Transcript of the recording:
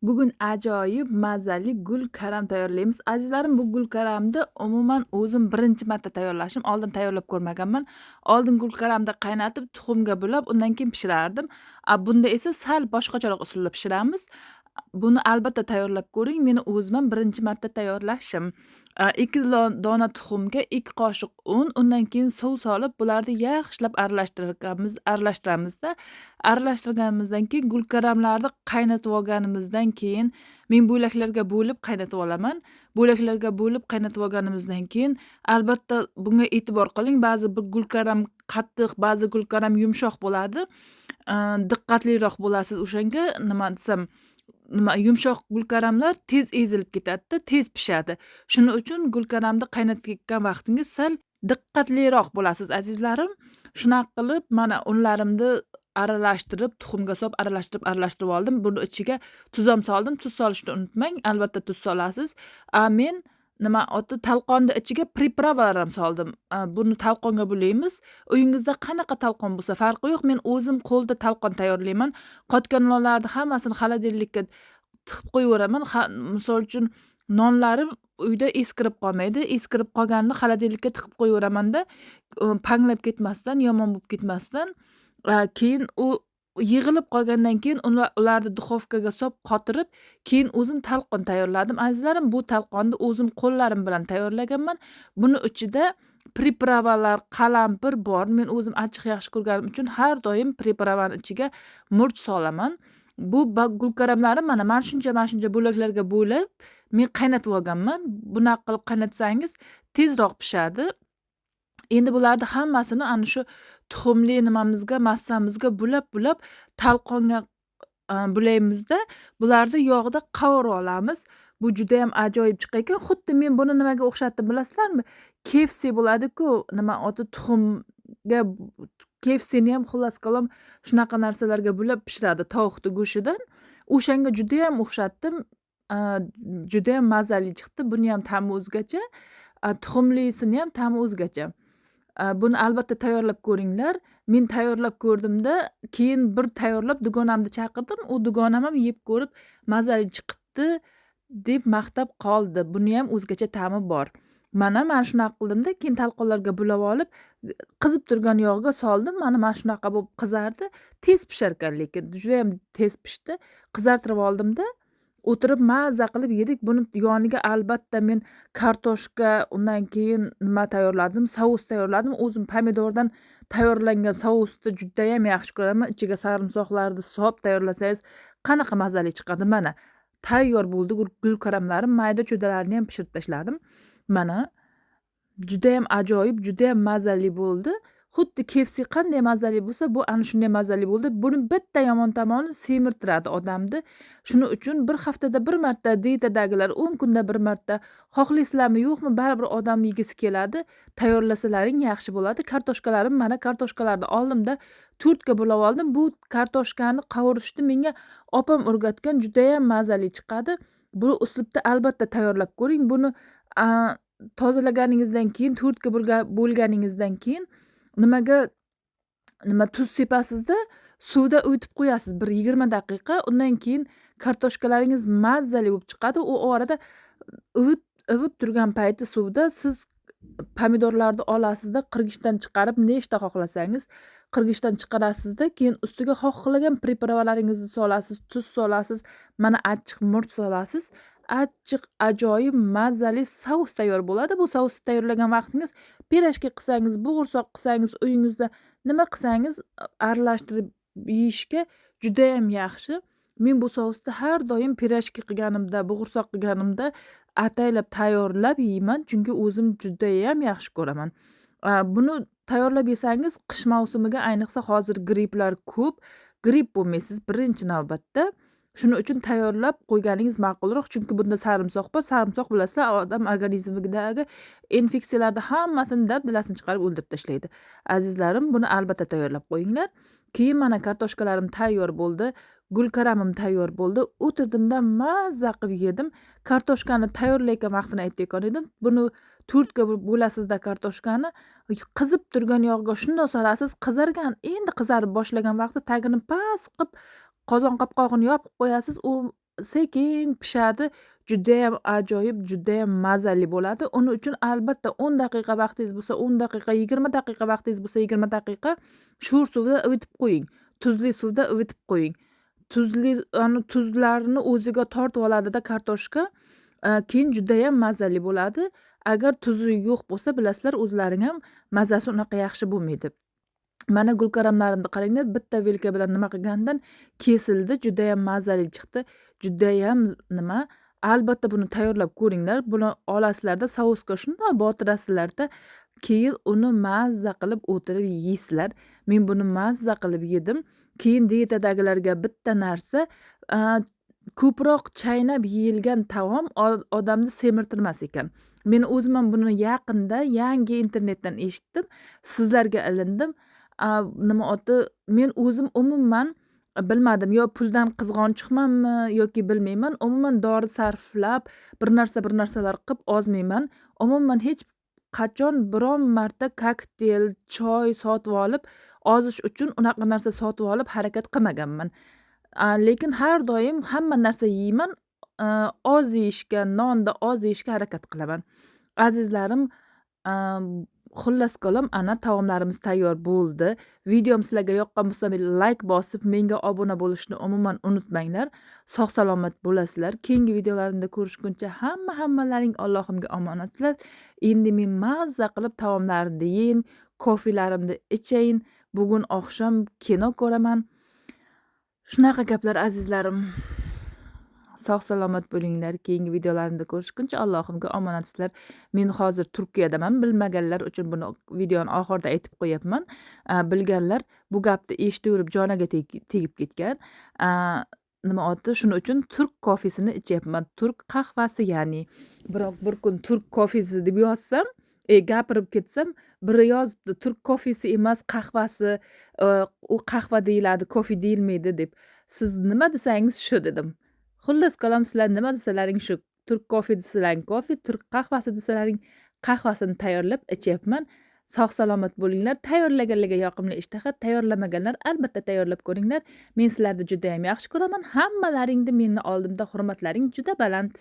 Bugun ajoyib mazali gul karam tayyorlaymiz. Azizlarim, bu gul karamni umuman o'zim birinchi marta tayyorlashim. Oldin tayyorlab ko'rmaganman. Oldin gul karamni qaynatib, tuxumga bulab, undan keyin pishirardim. Bunda esa sal boshqacharoq usulda pishiramiz. Buni albatta tayyorlab ko'ring. Meni o'zim ham birinchi marta tayyorlashim. 2 dona tuxumga 2 qoshiq un, undan keyin suv solib, bularni yaxshilab aralashtiramizda. Aralashtirganimizdan keyin gulkaramlarni qaynatib olganimizdan keyin men bo'laklarga bo'lib qaynatib olaman. Bo'laklarga bo'lib qaynatib olganimizdan keyin albatta bunga e'tibor qiling. Ba'zi bir gulkaram qattiq, ba'zi gulkaram yumshoq bo'ladi. Diqqatliroq bo'lasiz o'shanga. Nima desam, yumshoq gulkaramlar tez ezilib ketadi-da, tez pishadi. Shuning uchun gulkaramni qaynatayotgan vaqtingiz sal diqqatliroq bo'lasiz azizlarim. Shunaqa qilib mana unlarimni aralashtirib, tuxumga solib aralashtirib oldim. Buni ichiga tuz ham soldim. Tuz solishni unutmang. Albatta tuz solasiz. Men talqonni ichiga pripravalar ham soldim. Buni talqonga bo'laymiz. Uyingizda qanaqa talqon bo'lsa farqi yo'q. Men o'zim qo'lda talqon tayyorlayman. Qotgan nonlarni hammasini xolodilnikka tiqib qo'yaveraman. Misol uchun nonlarim uyda eskirib qolmaydi. Eskirib qolganini xolodilnikka tiqib qo'yaveramanda, panglab ketmasdan, yomon bo'lib ketmasdan. Keyin u yig'ilib qolgandan keyin ularni duxovkaga solib qotirib, keyin o'zim talqon tayyorladim. Azizlarim, bu talqonni o'zim qo'llarim bilan tayyorlaganman. Buni ichida pripravalar, qalampir bor. Men o'zim achchiq yaxshi ko'rganim uchun har doim pripravani ichiga murch solaman. Bu gulkaramlarim mana shuncha bo'laklarga bo'lib men qaynatib olganman. Bunaqa qilib qaynatsangiz tezroq pishadi. Endi bularni hammasini ana shu tuxumli massamizga bulab talqonga bulaymizda, bularni yog'da qovurib olamiz. Bu judayam ajoyib chiqar ekan. Xuddi men buni nimaga o'xshatdim bilasizlarmi? KFC bo'ladi-ku, tuxumga KFCni ham xullas kalom shunaqa narsalarga bulab pishiradi tovuqni go'shtidan. O'shanga judayam o'xshatdim. Judayam mazali chiqdi. Buni ham ta'mi o'zgacha, tuxumlisini ham ta'mi o'zgacha. Buni albatta tayyorlab ko'ringlar. Men tayyorlab ko'rdimda, keyin bir tayyorlab dugonamni chaqirdim. U dugonam ham yeb ko'rib mazali chiqibdi deb maqtab qoldi. Buni ham o'zgacha ta'mi bor. Mana shunaqa qildimda, keyin talqonlarga bulab olib, qizib turgan yog'ga soldim. Mana shunaqa bo'lib qizardi. Tez pishar ekan, lekin juda ham tez pishdi. Qizartirib oldimda, o'tirib maza qilib yedik. Buni yoniga albatta men kartoshka, undan keyin tayyorladim? Sous tayyorladim. O'zim pomidordan tayyorlangan sousni judayam yaxshi ko'raman. Ichiga sarimsoqlarni solib tayyorlasangiz qanaqa mazali chiqadi. Mana tayyor bo'ldi gulkaramlarim. Mayda cho'dalarni ham pishirib tashladim. Mana judayam ajoyib, judayam mazali bo'ldi. Xuddi KFC qanday mazali bo'lsa, bu ana shunday mazali bo'ldi. Buni bitta yomon tomoni semirtiradi odamni. Shuning uchun bir haftada bir marta, diyetadagilar 10 kunda bir marta, xohlaysizlarmi yo'qmi, baribir odam yegisi keladi. Tayyorlasalaring yaxshi bo'ladi. Kartoshkalarim, mana kartoshkalarni oldimda 4 ga bo'lib oldim. Bu kartoshkani qovurishni menga opam o'rgatgan, judayam mazali chiqadi. Bu uslubda albatta tayyorlab ko'ring. Buni tozalaganingizdan keyin, 4 ga bo'lganingizdan keyin tuz sepasizda, suvda o'yitib qo'yasiz bir 20 daqiqa. Undan keyin kartoshkalaringiz mazali bo'lib chiqadi. U orada ivib turgan payti suvda siz pomidorlarni olasizda, qirg'ichdan chiqarib, nechta xohlasangiz qirg'ichdan chiqarasizda, keyin ustiga xohlagan pripravalaringizni solasiz, tuz solasiz, mana achchiq murch solasiz. Achchiq ajoyib mazali sous tayyor bo'ladi. Bu sousni tayyorlagan vaqtingiz pirojka qilsangiz, bo'g'irsoq qilsangiz, uyingizda nima qilsangiz aralashtirib yeyishga judayam yaxshi. Men bu sousni har doim pirojka qilganimda, bo'g'irsoq qilganimda ataylab tayyorlab yeyman, chunki o'zim judayam yaxshi ko'raman. Buni tayyorlab yesangiz qish mavsumiga, ayniqsa hozir gripplar ko'p, gripp bo'lmaysiz birinchi navbatda. Shuning uchun tayyorlab qo'yganingiz ma'qulroq, chunki bunda sarimsoq bor. Sarimsoq bilasizlar, odam organizmidagi infeksiyalarni hammasini dabdalasini chiqarib o'ldirib tashlaydi. Azizlarim, buni albatta tayyorlab qo'yinglar. Keyin mana kartoshkalarim tayyor bo'ldi, gulkaramim tayyor bo'ldi. O'tirdimda mazza qilib yedim. Kartoshkani tayyorlayotgan vaqtini aytayotgan edim. Buni 4 ga bo'lasizda kartoshkani, qizib turgan yog'ga shundoq solasiz, qizargan, endi qizarib boshlagan vaqtda tagini past qilib qozon qopqog'ini yopib qo'yasiz. U sekin pishadi. Judayam ajoyib, judayam mazali bo'ladi. Uning uchun albatta 10 daqiqa vaqtingiz bo'lsa 10 daqiqa, 20 daqiqa vaqtingiz bo'lsa 20 daqiqa sho'r suvda ivitib qo'ying. Tuzli suvda ivitib qo'ying. Tuzlarni o'ziga tortib oladida kartoshka. Keyin judayam mazali bo'ladi. Agar tuzi yo'q bo'lsa, bilasizlar, o'zlaring ham mazasi unaqa yaxshi bo'lmaydi. Mana gulkaramlarimni qaranglar, bitta vilka bilan nima qilgandan kesildi, judayam mazali chiqdi. Judayam albatta buni tayyorlab ko'ringlar. Buni olasizlarda, sosga shunday botirasizlarda, keyin uni mazza qilib o'tirib yeysizlar. Men buni mazza qilib yedim. Keyin diyetadagilarga bitta narsa, ko'proq chaynab yeyilgan taom odamni semirtirmas ekan. Men o'zim ham buni yaqinda yangi internetdan eshitdim, sizlarga ilindim. Nima oti, men o'zim umuman bilmadim, yo puldan qizg'onchiqmanmi yoki bilmayman. Umuman dori sarflab bir narsalar qilib ozmayman. Umuman hech qachon biron marta kokteyl, choy sotib olib ozish uchun unaqa narsa sotib olib harakat qilmaganman. Lekin har doim hamma narsa yeyman. Oz yeyishga, nonda oz yeyishga harakat qilaman. Azizlarim, xullas kalom, ana taomlarimiz tayyor bo'ldi. Videom sizlarga yoqqan bo'lsa, like bosib, menga obuna bo'lishni umuman unutmanglar. Sog' salomat bo'lasizlar. Keyingi videolarimda ko'rishguncha hammalaring Allohimga omonatlar. Endi men mazza qilib taomlarimni yeyin, kofilarimni ichayin. Bugun oqshom kino ko'raman. Shunaqa gaplar azizlarim. Sog' salomat bo'linglar. Keyingi videolarimda ko'rishguncha Allohimga omonatsizlar. Men hozir Turkiyadaman. Bilmaganlar uchun buni videoning oxirida aytib qo'yapman. Bilganlar bu gapni eshitaverib joniga tegib ketgan. Nima oti, shuning uchun turk kofesini ichyapman. Turk qahvasi, ya'ni. Biroq bir kun turk kofesi deb yozsam, gapirib ketsam, biri yozibdi turk kofesi emas, qahvasi, u qahva deyiladi, kofe deyilmaydi deb. Siz nima desangiz shu dedim. Xullas kalom, sizlar nima desalaring shu. Turk kofe desalaring kofe, turk qahvasi desalaring qahvasini tayyorlab ichyapman. Sog' salomat bo'linglar. Tayyorlaganlarga yoqimli ishtaha, tayyorlamaganlar albatta tayyorlab ko'ringlar. Men sizlarni juda ham yaxshi ko'raman. Hammalaringni meni oldimda hurmatlaring juda baland.